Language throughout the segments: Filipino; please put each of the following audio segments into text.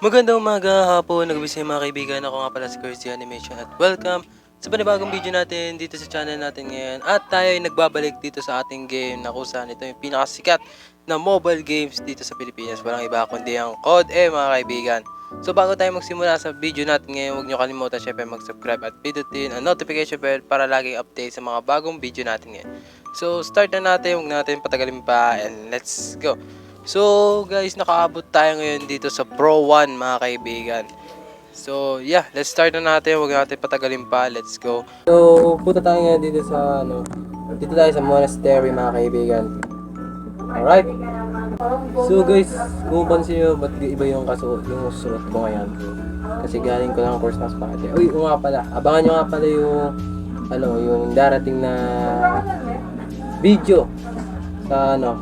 Magandang umaga, hapon, nagbisi mga kaibigan. Ako nga pala si Cursey Animation at welcome sa panibagong video natin dito sa channel natin ngayon. At tayo ay nagbabalik dito sa ating game na kung saan ito yung pinakasikat na mobile games dito sa Pilipinas. Walang iba kundi ang COD mga kaibigan. So bago tayo magsimula sa video natin ngayon, huwag nyo kalimutan syempre mag-subscribe at pindutin ang notification bell para laging update sa mga bagong video natin ngayon. So start na natin, huwag natin patagalin pa and let's go. So guys, nakaabot tayo ngayon dito sa Pro 1 mga kaibigan. So yeah, let's start na natin, huwag natin patagalin pa, let's go. So punta tayo ngayon dito sa dito tayo sa monastery mga kaibigan. Alright. So guys, kung pansin nyo, ba't iba yung suot ko ngayon? Kasi galing ko lang Christmas party. Uy, nga pala, abangan nyo nga pala yung darating na video sa na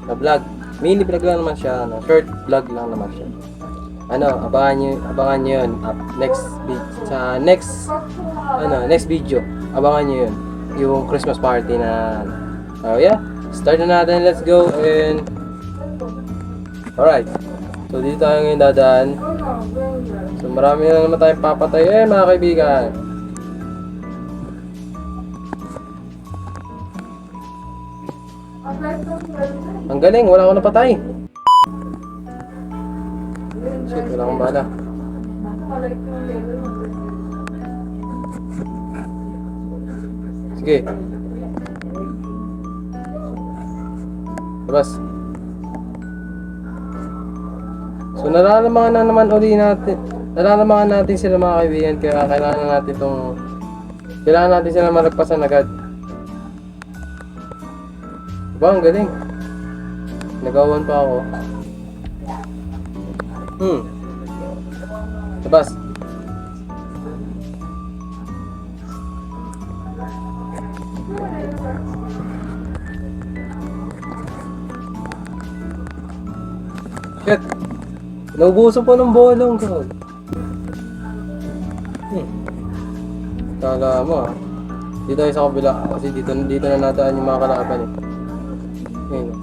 vlog. Mini vlog lang naman siya, short vlog lang naman siya. Abangan nyo yun next video. Abangan nyo yun, yung Christmas party na oh yeah, start na natin, let's go. And alright, so dito tayo ngayon dadaan. So marami na naman tayong papatay mga kaibigan. Ang galing, wala akong napatay. Shit, wala akong bala. Sige. Labas. So nalalamangan natin sila mga kaibigan, kaya kailangan natin sila malagpasan agad. Diba, ang galing. Nagawan pa ako. Labas. Shit. Naubuso po ng bolong ko. Kala mo dito tayo sa kabila kasi dito na nataan yung mga kalaban eh. Ayun.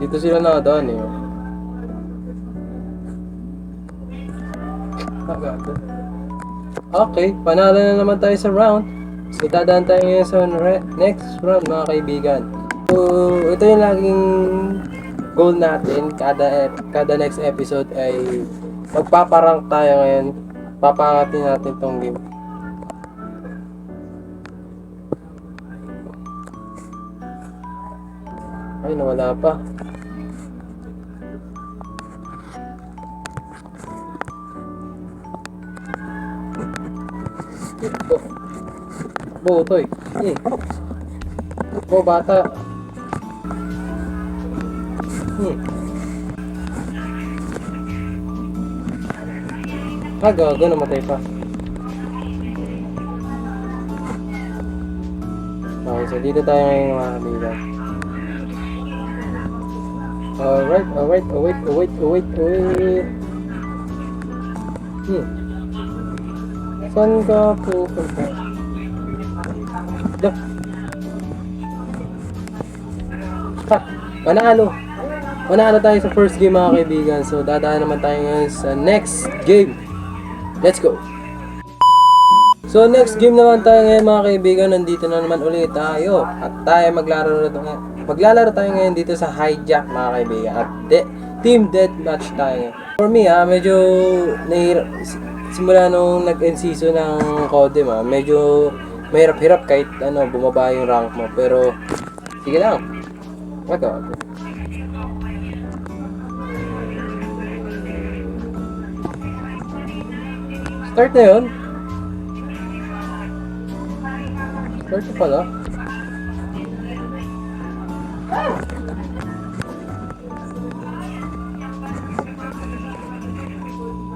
Dito sila nakadaan eh. Okay, panalo na naman tayo sa round. So dadaan tayo ngayon sa next round mga kaibigan. So ito yung laging goal natin. Kada next episode ay magpaparank tayo ngayon. Papangatin natin tong game. Ay, nawala pa. Ito. Botoy. Bata. Gago, namatay pa. Okay, so dito tayo ngayon mga kaibigan. Alright. Saan ka pupunta? Panalo tayo sa first game mga kaibigan. So dadaan naman tayo ngayon sa next game. Let's go! So next game naman tayo ngayon mga kaibigan. Nandito na naman ulit tayo. At tayo maglalaro tayo ngayon dito sa hijack mga kaibigan. At team deathmatch tayo. For me medyo simula nung nag-end season ng COD medyo mahirap-hirap kahit bumaba yung rank mo. Pero sige lang. Magawa. Start na yun? Start na pala?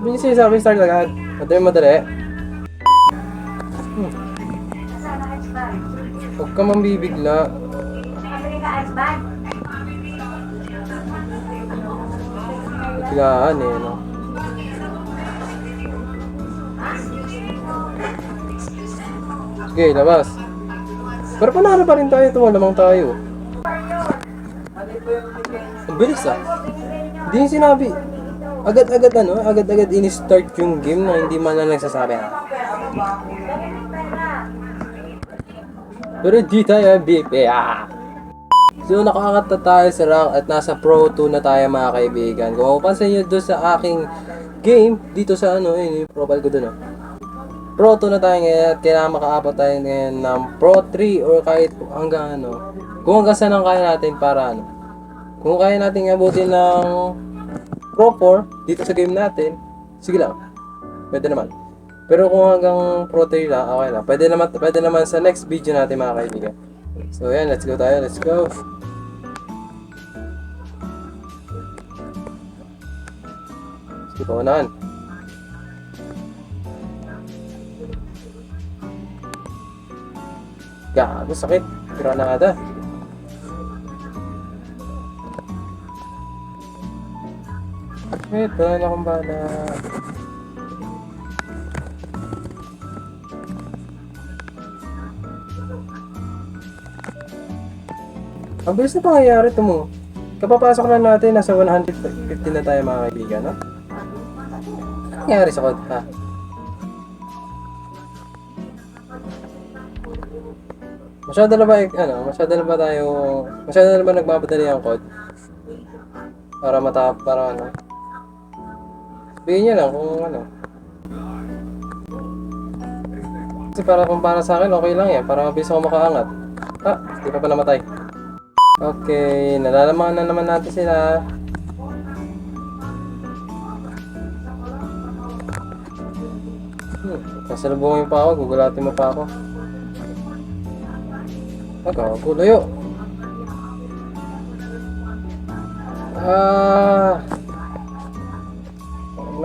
Binisay sa akin, start agad. Madali. Huwag ka mambibigla. Biglaan no? Sige, labas. Pero panalo pa rin tayo, tumalamang tayo. Ang bilis ah. Hindi yung sinabi. Agad-agad agad-agad in-start yung game na hindi man lang nagsasabi ha. Pero di tayo MVP ah. So nakaangat na tayo sa rank at nasa Pro 2 na tayo mga kaibigan. Kung mapapansin nyo doon sa aking game, dito sa yung profile ko doon Pro 2 na tayo ngayon at kailangan makaabot tayo ngayon ng Pro 3 or kahit hanggang kung hanggang saan ang kaya natin para kung kaya natin abutin ng Pro 4 dito sa game natin, sige lang, pwede naman. Pero kung hanggang Pro 3 lang, okay lang. Pwede naman sa next video natin mga kaibigan. So yan, let's go tayo, let's go. Sige pa unahan. Gago, sakit. Granada. Wait, wala na akong bala. Ang bilis na pangyayari ito mo. Kapapasok na natin, nasa 150 na tayo mga kaibigan, no? Ano nangyari sa code, ha? Masyado na ba nagmamadali ang code? Para sabihin niya lang kung Kasi para sa akin, okay lang yan. Para mabilis ako makaangat. Di pa namatay. Okay, nalalaman na naman natin sila. Kasalubungin pa ako, gugulatin mo pa ako. Kulayo.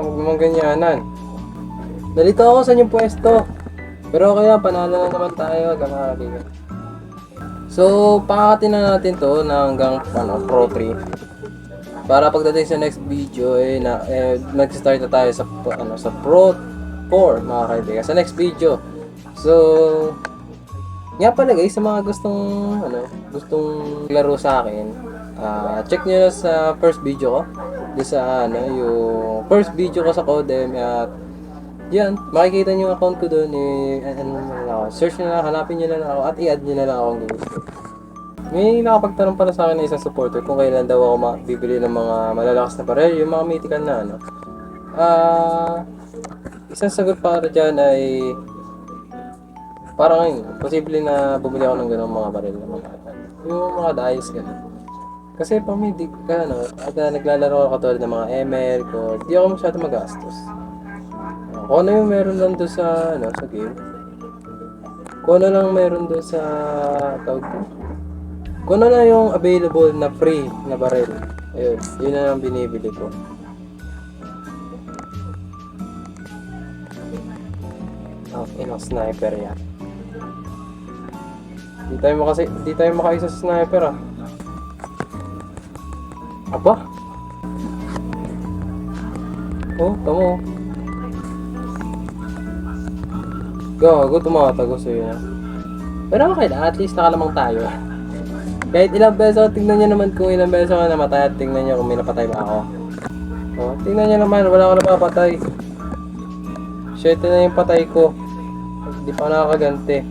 Ano ganyanan? Nalito ako sa inyong pwesto. Pero okay lang, panalo na naman tayo, mga kaibigan. So, pakakatin na natin to na hanggang Pro 3. Para pagdating sa next video nag-start na tayo sa Pro 4 mga kaibigan. Sa next video. So, nga pala guys, sa mga gustong laro sa akin, check nyo na sa first video ko. Doon sa yung first video ko sa Codem at yan, makikita nyo yung account ko doon search nyo na, hanapin nyo na ako at i-add nyo na lang akong gusto. May nakapagtanong pala sa akin na isang supporter kung kailan daw ako bibili ng mga malalakas na barel, yung mga mythical na isang sagot para dyan ay parang posible na bumili ako ng ganong mga barel yung mga dice gano'n. Kasi pag may naglalaro ako katulad ng mga ML ko, di ako masyado magastos. Kung ano yung meron lang doon sa game. Kung ano lang meron doon sa kung ano lang yung available na free na barrel. Ayun, yun na lang binibili ko. Sniper yan. Di tayo makaisa sa sniper Aba? Tamo. Gago, tumatago sa'yo na. Pero okay na, at least nakalamang tayo. Kahit ilang beses tingnan nyo naman kung ilang beses ako namatay at tingnan nyo kung may napatay ba ako. Tingnan nyo naman, wala ako napapatay. 7 na yung patay ko. Hindi pa nakakaganti.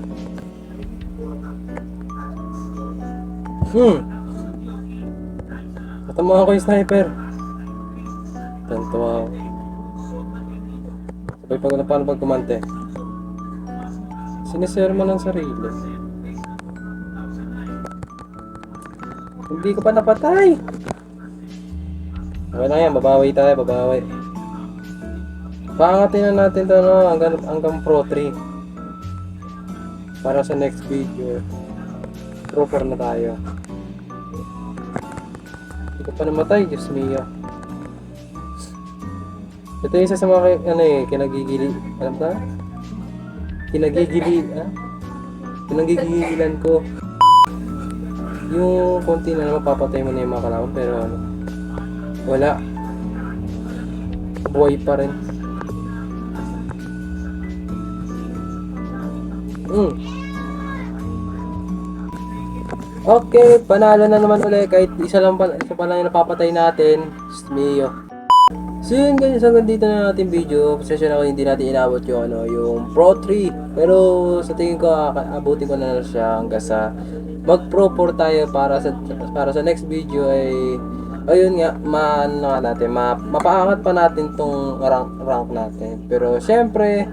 Natamaan ko yung sniper. Tanto ako. Sabay paano pag kumante. Siniserma ng sarili. Hindi ko pa napatay. Okay lang yan, babawi tayo, babawi. Paangatin na natin ito hanggang Pro 3. Para sa next video, Pro 4 na tayo. Hindi ko pa namatay, Diyos mio. Ito yung isa sa mga kinagigili. Alam ba? Kinagigilan ko. Yung konti na naman papatay mo na yung mga kalaban pero wala. Buhay pa rin. Okay, panalo na naman ulit kahit isa pa lang yung napapatay natin. Mio. So yun guys, hanggang dito na natin video. Pasensya na kung hindi natin inabot yung yung Pro 3. Pero sa tingin ko abutin ko na lang siya hanggang sa mag Pro 4 tayo para sa next video ay ayun nga, mapaangat pa natin tong rank natin. Pero syempre,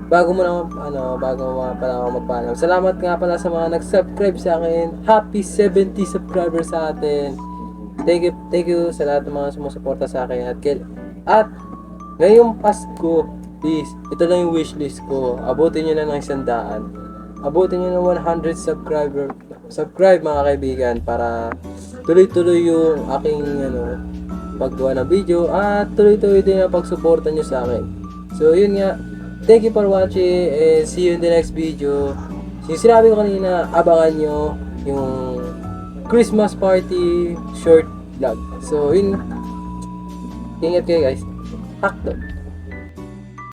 bago pala ako magpaalam. Salamat nga pala sa mga nag-subscribe sa akin. Happy 70 subscribers sa atin. Thank you sa lahat ng mga sumusuporta sa akin at ngayong Pasko, please, ito lang yung wishlist ko. Abutin niyo na ng 100. Abutin niyo ng 100 subscribe mga kaibigan para tuloy-tuloy yung aking paggawa ng video at tuloy-tuloy din ang pagsuporta niyo sa akin. So yun nga, thank you for watching and see you in the next video. Yung sinabi ko kanina, abangan nyo yung Christmas party short vlog. So, ingat kayo guys. Hakto.